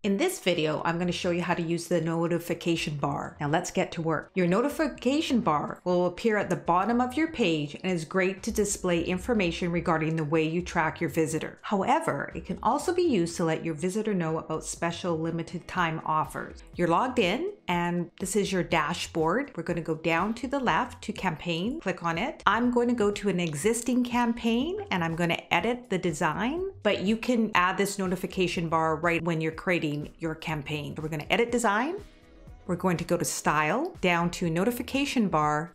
In this video, I'm going to show you how to use the notification bar. Now let's get to work. Your notification bar will appear at the bottom of your page and is great to display information regarding the way you track your visitor. However, it can also be used to let your visitor know about special limited time offers. You're logged in and this is your dashboard. We're going to go down to the left to campaign, click on it. I'm going to go to an existing campaign and I'm going to edit the design, but you can add this notification bar right when you're creating your campaign. So we're going to edit design. We're going to go to style, down to notification bar,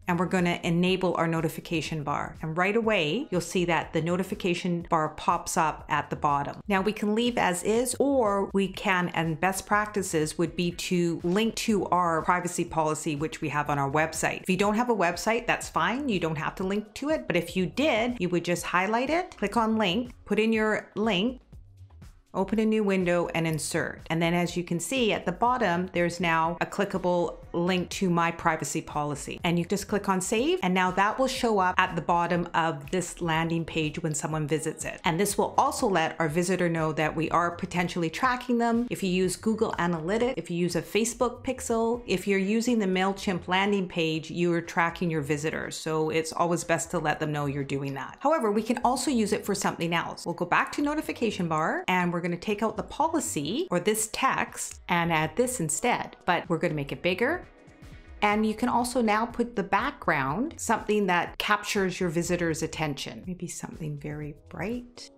and we're going to enable our notification bar. And right away, you'll see that the notification bar pops up at the bottom. Now we can leave as is, or we can, and best practices would be to link to our privacy policy, which we have on our website. If you don't have a website, that's fine. You don't have to link to it. But if you did, you would just highlight it, click on link, put in your link, open a new window and insert. And then as you can see at the bottom, there's now a clickable link to my privacy policy. And you just click on save. And now that will show up at the bottom of this landing page when someone visits it. And this will also let our visitor know that we are potentially tracking them. If you use Google Analytics, if you use a Facebook pixel, if you're using the Mailchimp landing page, you are tracking your visitors. So it's always best to let them know you're doing that. However, we can also use it for something else. We'll go back to notification bar and we're going to take out the policy or this text and add this instead, but we're going to make it bigger. And you can also now put the background, something that captures your visitor's attention. Maybe something very bright.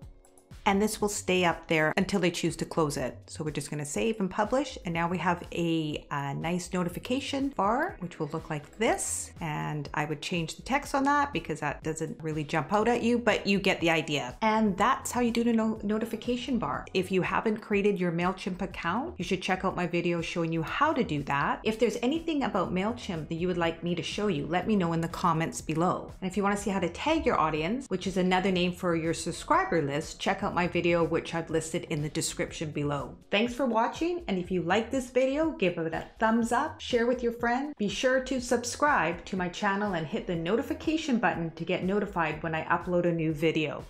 And this will stay up there until they choose to close it. So we're just going to save and publish. And now we have a nice notification bar, which will look like this. And I would change the text on that because that doesn't really jump out at you, but you get the idea. And that's how you do the notification bar. If you haven't created your Mailchimp account, you should check out my video showing you how to do that. If there's anything about Mailchimp that you would like me to show you, let me know in the comments below. And if you want to see how to tag your audience, which is another name for your subscriber list, check out my video, which I've listed in the description below. Thanks for watching, and if you like this video, give it a thumbs up, share with your friend. Be sure to subscribe to my channel and hit the notification button to get notified when I upload a new video.